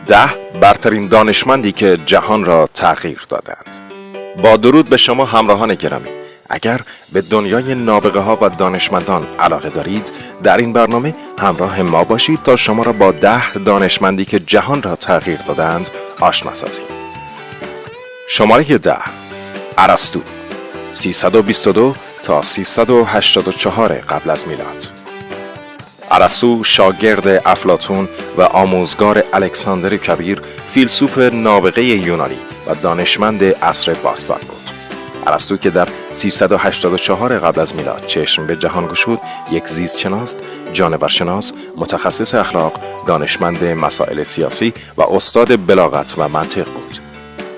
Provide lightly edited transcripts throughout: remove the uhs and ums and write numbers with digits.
10 برترین دانشمندی که جهان را تغییر دادند. با درود به شما همراهان گرامی. اگر به دنیای نابغه ها و دانشمندان علاقه دارید، در این برنامه همراه ما باشید تا شما را با 10 دانشمندی که جهان را تغییر دادند آشنا سازیم. شماره 10: ارسطو، 322 تا 384 قبل از میلاد. ارسطو شاگرد افلاطون و آموزگار الکساندر کبیر، فیلسوف نابغه یونانی و دانشمند عصر باستان بود. ارسطو که در 384 قبل از میلاد چشم به جهان گشود، یک زیستشناس، جانورشناس، متخصص اخلاق، دانشمند مسائل سیاسی و استاد بلاغت و منطق بود.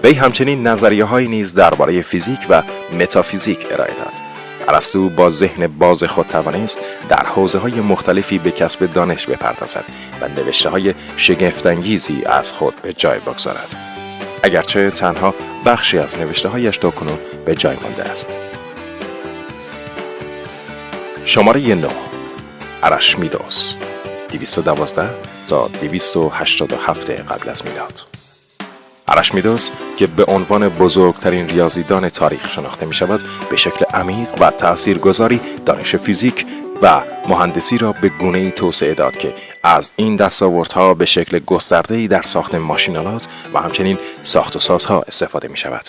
وی همچنین نظریه‌هایی نیز درباره فیزیک و متافیزیک ارائه داد. ارسطو با ذهن باز خود توانست در حوزه‌های مختلفی به کسب دانش بپردازد و نوشته‌های شگفت‌انگیزی از خود به جای بگذارد، اگرچه تنها بخشی از نوشته‌هایش تاکنون به جای مانده است. شماره 9: ارشمیدس، 212 تا 287 قبل از میلاد. ارشمیدس که به عنوان بزرگترین ریاضیدان تاریخ شناخته می شود، به شکل عمیق و تأثیرگذاری دانش فیزیک و مهندسی را به گونه‌ای توسعه داد که از این دستاوردها به شکل گسترده‌ای در ساخت ماشین‌آلات و همچنین ساخت و سازها استفاده می شود.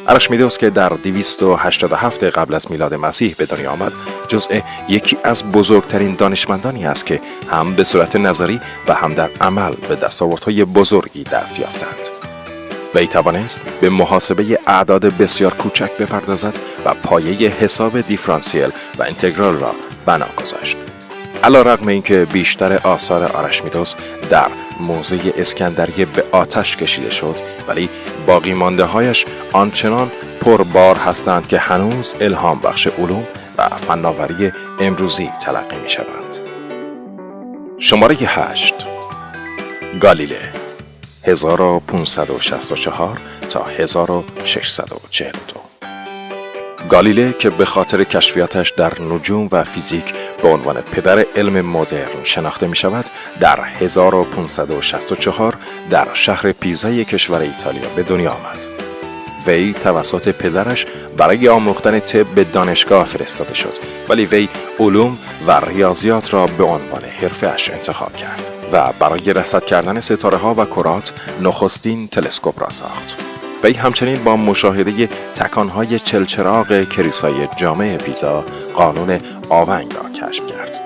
ارشمیدس که در 287 قبل از میلاد مسیح به دنیا آمد، جزء یکی از بزرگترین دانشمندانی است که هم به صورت نظری و هم در عمل به دستاوردهای بزرگی دست یافتند. وی توانست به محاسبه اعداد بسیار کوچک بپردازد و پایه حساب دیفرانسیل و انتگرال را بنا گذاشت. علیرغم اینکه بیشتر آثار ارشمیدس در موزه اسکندریه به آتش کشیده شد، ولی باقی مانده هایش آنچنان پربار هستند که هنوز الهام بخش علوم و فناوری امروزی تلقی می شوند. شماره 8: گالیله، 1564 تا 1642. گالیله که به خاطر کشفیاتش در نجوم و فیزیک به عنوان پدر علم مدرن شناخته می شود، در 1564 در شهر پیزای کشور ایتالیا به دنیا آمد. وی توسط پدرش برای آموختن طب به دانشگاه فرستاده شد، ولی وی علوم و ریاضیات را به عنوان حرفه‌اش انتخاب کرد و برای رصد کردن ستاره‌ها و کرات نخستین تلسکوپ را ساخت. وی همچنین با مشاهده تکانهای چلچراغ کلیسای جامع پیزا قانون آونگ را کشف کرد.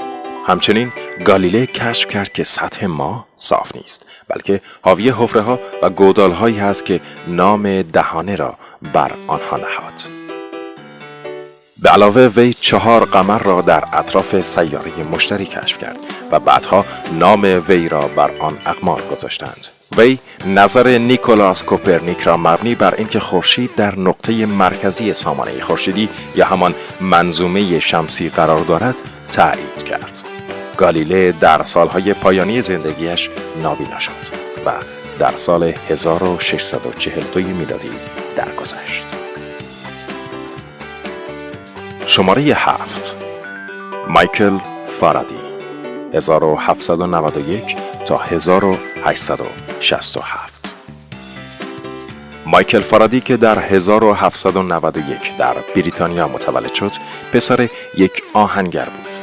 همچنین گالیله کشف کرد که سطح ماه صاف نیست، بلکه حاوی حفره‌ها و گودال‌هایی هست که نام دهانه را بر آنها نهاد. به علاوه وی 4 قمر را در اطراف سیاره مشتری کشف کرد و بعدها نام وی را بر آن اقمار گذاشتند. وی نظر نیکولاس کوپرنیک را مبنی بر اینکه خورشید در نقطه مرکزی سامانه خورشیدی یا همان منظومه شمسی قرار دارد تایید کرد. گالیله در سالهای پایانی زندگیش نابینا شد و در سال 1642 میلادی درگذشت. شماره 7: مایکل فارادی، 1791 تا 1867. مایکل فارادی که در 1791 در بریتانیا متولد شد، پسر یک آهنگر بود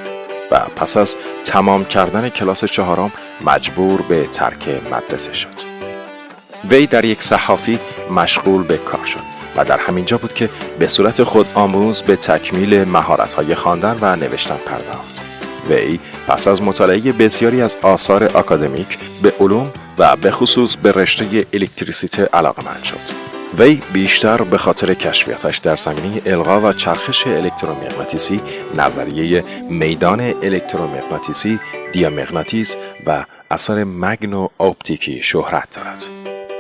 و پس از تمام کردن کلاس 4 مجبور به ترک مدرسه شد. وی در یک صحافی مشغول به کار شد و در همینجا بود که به صورت خود آموز به تکمیل مهارت‌های خواندن و نوشتن پرداخت. وی پس از مطالعه بسیاری از آثار آکادمیک به علوم و به خصوص به رشته الکتریسیته علاقه‌مند شد. وی بیشتر به خاطر کشفیاتش در زمینه القا و چرخش الکترومغناطیسی، نظریه میدان الکترومغناطیسی، دیامغناطیس و اثر مگنو اپتیکی شهرت دارد.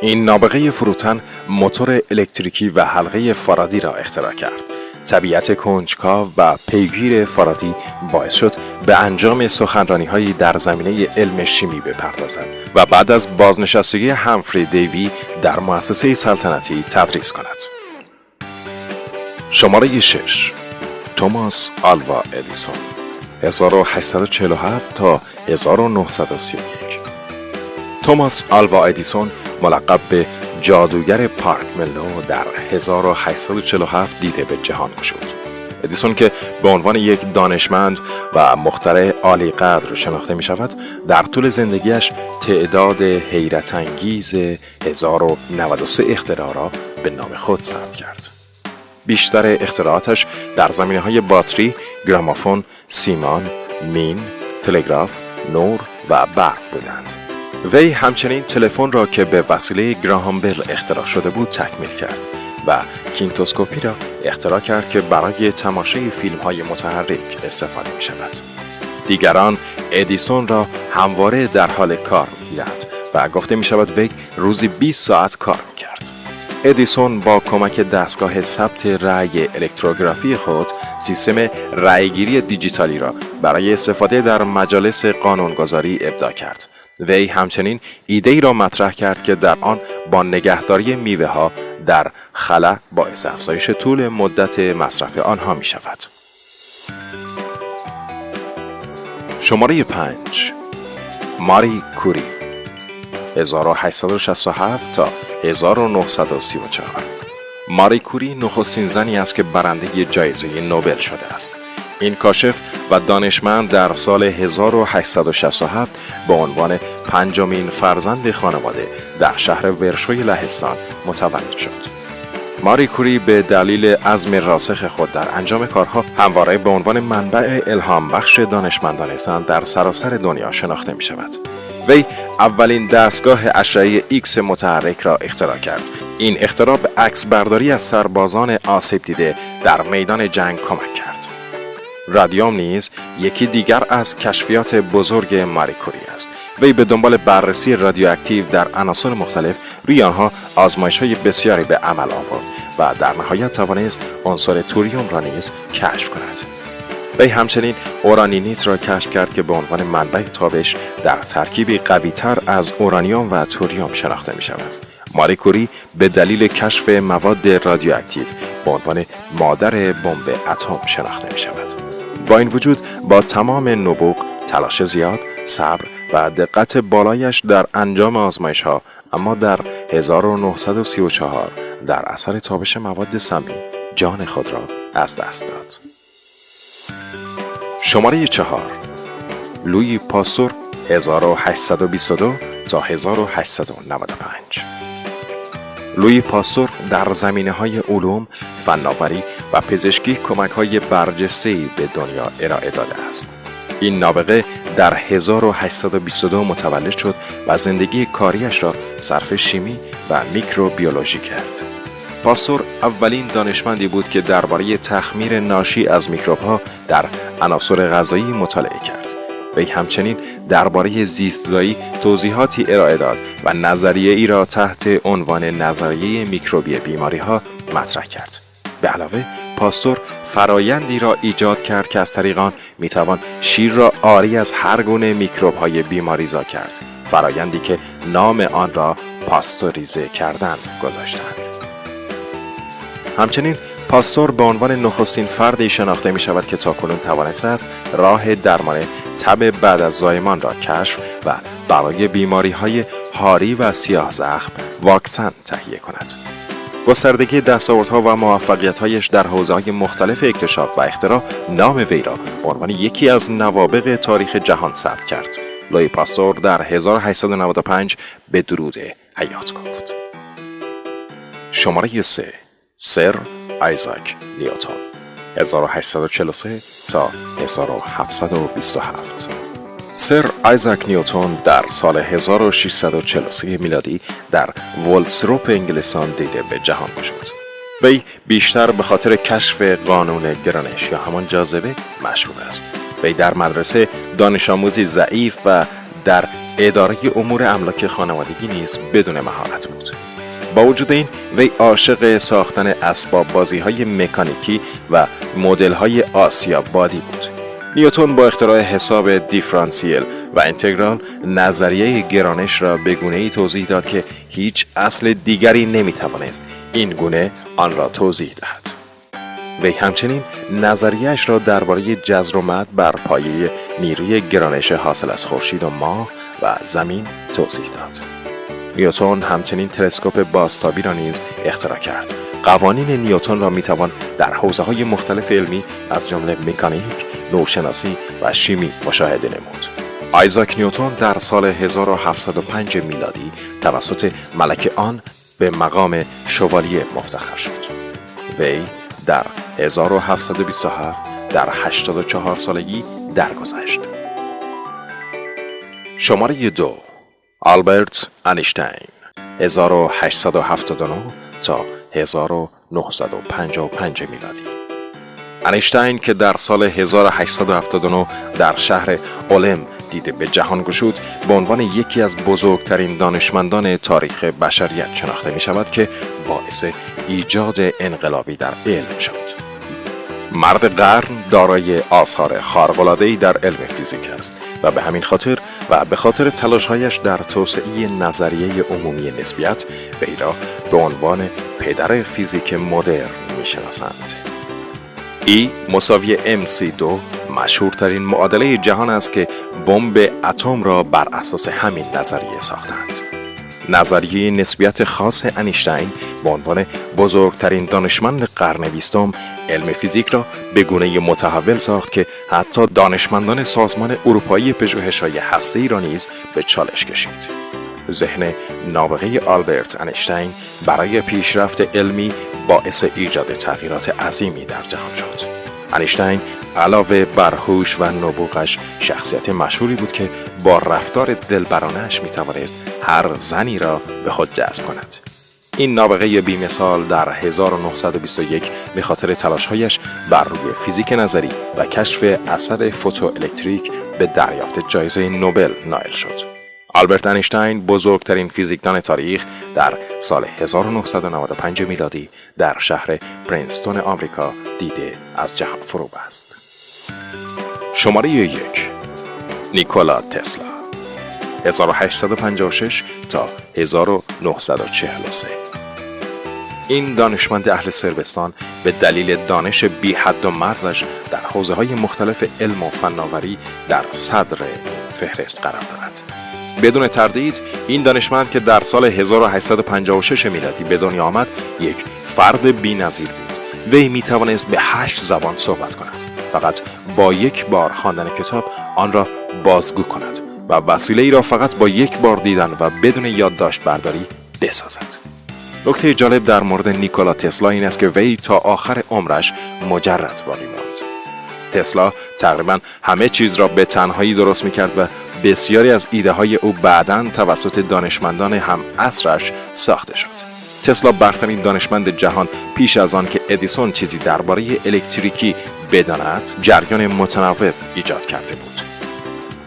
این نابغه فروتن موتور الکتریکی و حلقه فارادی را اختراع کرد. طبیعت کنجکاو و پیگیر فارادی باعث شد به انجام سخنرانی‌هایی در زمینه علم شیمی بپردازد و بعد از بازنشستگی همفری دیوی در مؤسسه سلطنتی تدریس کند. شماره 6: توماس آلوا ادیسون، 1847 تا 1931. توماس آلوا ادیسون ملقب به جادوگر پارک ملو در 1847 دیده به جهان گشود. ادیسون که به عنوان یک دانشمند و مخترع عالی قدر شناخته می شود، در طول زندگیش تعداد حیرت انگیز 1093 اختراع را به نام خود ثبت کرد. بیشتر اختراعاتش در زمینه‌های باتری، گرامافون، سیمان، مین، تلگراف، نور و برق بودند. وی همچنین تلفن را که به وسیله گراهام بل اختراع شده بود تکمیل کرد و کینتوسکوپی را اختراع کرد که برای تماشای فیلم‌های متحرک استفاده می شود. دیگران ادیسون را همواره در حال کار می‌دیدند و گفته می شود وی روزی 20 ساعت کار می کرد. ادیسون با کمک دستگاه ثبت رأی الکتروگرافی خود سیستم رأیگیری دیجیتالی را برای استفاده در مجالس قانونگذاری ابداع کرد. وی همچنین ایده‌ای را مطرح کرد که در آن با نگهداری میوه‌ها در خلا باعث افزایش طول مدت مصرف آنها می شود. شماره 5. ماری کوری 1867 تا 1934. ماری کوری نخستین زنی است که برنده جایزه نوبل شده است. این کاشف و دانشمند در سال 1867 به عنوان پنجمین فرزند خانواده در شهر ورشوی لهستان متولد شد. ماری کوری به دلیل عزم راسخ خود در انجام کارها همواره به عنوان منبع الهام بخش دانشمندان زن در سراسر دنیا شناخته می شود. وی اولین دستگاه اشعه ایکس متحرک را اختراع کرد. این اختراع به عکس برداری از سربازان آسیب دیده در میدان جنگ کمک کرد. رادیوم نیز یکی دیگر از کشفیات بزرگ ماری کوری است. وی به دنبال بررسی رادیواکتیو در عناصر مختلف روی آنها آزمایش‌های بسیاری به عمل آورد و در نهایت توانست عنصر توریوم را نیز کشف کند. وی همچنین اورانینیت را کشف کرد که به عنوان منبع تابش در ترکیبی قوی‌تر از اورانیوم و توریوم شناخته می شود. ماری کوری به دلیل کشف مواد رادیواکتیو به عنوان مادر بمب اتم شناخته می شود. با این وجود با تمام نبوغ، تلاش زیاد، صبر و دقت بالایش در انجام آزمایش‌ها، اما در 1934 در اثر تابش مواد سمی جان خود را از دست داد. شماره 4. لویی پاستور 1822 تا 1895. لویی پاستور در زمینه‌های علوم، فناوری و پزشکی کمک‌های برجسته‌ای به دنیا ارائه داده است. این نابغه در 1822 متولد شد و زندگی کاریش را صرف شیمی و میکروبیولوژی کرد. پاستور اولین دانشمندی بود که درباره تخمیر ناشی از میکروب‌ها در عناصر غذایی مطالعه کرد. وی همچنین درباره زیست‌زایی توضیحاتی ارائه داد و نظریه ای را تحت عنوان نظریه میکروبی بیماری‌ها مطرح کرد. به علاوه پاستور فرایندی را ایجاد کرد که از طریق آن میتوان شیر را عاری از هر گونه میکروب‌های بیماریزا کرد، فرایندی که نام آن را پاستوریزه کردن گذاشتند. همچنین پاستور به عنوان نخستین فردی شناخته می شود که تاکنون توانسته است راه درمان تب بعد از زایمان را کشف و برای بیماری‌های هاری و سیاه زخم واکسن تهیه کند. گستردگی دستاوردها و موفقیت‌هایش در حوزه‌های مختلف اکتشاف و اختراع نام وی را به عنوان یکی از نوابغ تاریخ جهان ثبت کرد. لویی پاستور در 1895 به درود حیات گفت. شماره 3. سر آیزاک نیوتن 1843 تا 1727. سر آیزاک نیوتن در سال 1643 میلادی در وولسروپ انگلستان دیده به جهان گشود. وی بیشتر به خاطر کشف قانون گرانش یا همان جاذبه مشهور است. وی در مدرسه دانش آموزی ضعیف و در اداره امور املاک خانوادگی نیز بدون مهارت بود. با وجود این وی عاشق ساختن اسباب بازی‌های مکانیکی و مدل‌های آسیابادی بود. نیوتن با اختراع حساب دیفرانسیل و انتگرال نظریه گرانش را به گونه‌ای توضیح داد که هیچ اصل دیگری نمی‌توانست این گونه آن را توضیح دهد. وی همچنین نظریه‌اش را درباره جذر و مد بر پایه نیروی گرانش حاصل از خورشید و ماه و زمین توضیح داد. نیوتن همچنین تلسکوپ بازتابی را نیز اختراع کرد. قوانین نیوتن را میتوان در حوزه‌های مختلف علمی از جمله مکانیک، نورشناسی و شیمی مشاهده نمود. آیزاک نیوتن در سال 1705 میلادی توسط ملکه آن به مقام شوالیه مفتخر شد. وی در 1727 در 84 سالگی درگذشت. شماره 2. آلبرت انیشتین 1879 تا 1955 میلادی. انیشتین که در سال 1879 در شهر اولم دیده به جهان گشود، به عنوان یکی از بزرگترین دانشمندان تاریخ بشریت شناخته می شود که باعث ایجاد انقلابی در علم شد. مرد قرن دارای آثار خارق‌العاده‌ای در علم فیزیک است و به همین خاطر و به خاطر تلاش‌هایش در توسعه نظریه عمومی نسبیت وی را به عنوان پدر فیزیک مدرن می‌شناسند. E=mc2 مشهورترین معادله جهان است که بمب اتم را بر اساس همین نظریه ساختند. نظریه نسبیت خاص انیشتین به عنوان بزرگترین دانشمند قرن 20 علم فیزیک را به گونه‌ای متحول ساخت که حتی دانشمندان سازمان اروپایی پژوهش‌های هسته‌ای را نیز به چالش کشید. ذهن نابغه آلبرت انیشتین برای پیشرفت علمی باعث ایجاد تغییرات عظیمی در جهان شد. انیشتین علاوه بر هوش و نبوغش شخصیت مشهوری بود که با رفتار دلبرانه‌اش می‌توانست هر زنی را به خود جذب کند. این نابغه بی‌مثال در 1921 به خاطر تلاش‌هایش بر روی فیزیک نظری و کشف اثر فوتوالکتریک به دریافت جایزه نوبل نائل شد. آلبرت انیشتین بزرگترین فیزیکدان تاریخ در سال 1995 میلادی در شهر پرینستون آمریکا دیده از جهان فرو بست. شماره 1. نیکولا تسلا 1856 تا 1943. این دانشمند اهل صربستان به دلیل دانش بی حد و مرزش در حوزه‌های مختلف علم و فناوری در صدر این فهرست قرار دارد. بدون تردید این دانشمند که در سال 1856 میلادی به دنیا آمد یک فرد بی‌نظیر بود. وی می‌توانست به 8 زبان صحبت کند، فقط با یک بار خواندن کتاب آن را بازگو کند و وسیله‌ای را فقط با یک بار دیدن و بدون یادداشت برداری بسازد. نکته جالب در مورد نیکولا تسلا این است که وی تا آخر عمرش مجرد باقی ماند. تسلا تقریباً همه چیز را به تنهایی درست می‌کرد و بسیاری از ایده‌های او بعداً توسط دانشمندان هم عصرش ساخته شد. تسلا برترین دانشمند جهان پیش از آن که ادیسون چیزی درباره الکتریکی بداند، جریان متناوب ایجاد کرده بود.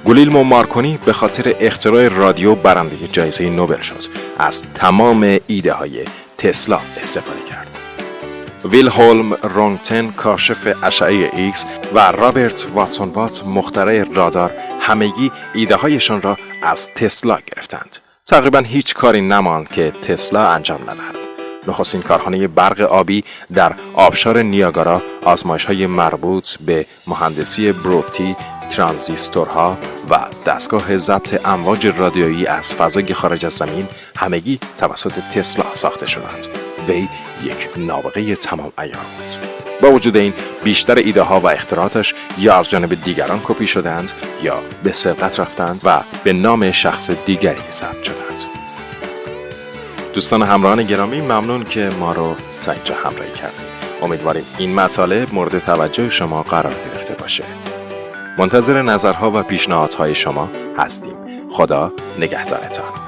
گولیلمو مارکونی به خاطر اختراع رادیو برنده جایزه نوبل شد. از تمام ایده‌های تسلا استفاده کرد. ویلهلم رونگتن کاشف اشعه ایکس و رابرت واتسون وات مخترع رادار همگی ایده‌هایشان را از تسلا گرفتند. تقریباً هیچ کاری نماند که تسلا انجام ندهد. نخستین کارخانه برق آبی در آبشار نیاگارا، آزمایش‌های مربوط به مهندسی بروتی، ترانزیستورها و دستگاه ضبط امواج رادیویی از فضای خارج از زمین همگی توسط تسلا ساخته شدند. وی یک نابغه تمام عیار بود. با وجود این بیشتر ایده ها و اختراعاتش یا از جانب دیگران کپی شدند یا به سرقت رفتند و به نام شخص دیگری ثبت شدند. دوستان همراهان گرامی، ممنون که ما رو تا اینجا همراهی کردید. امیدواریم این مطالب مورد توجه شما قرار گرفته باشه. منتظر نظرها و پیشنهادهای شما هستیم. خدا نگهدارتان.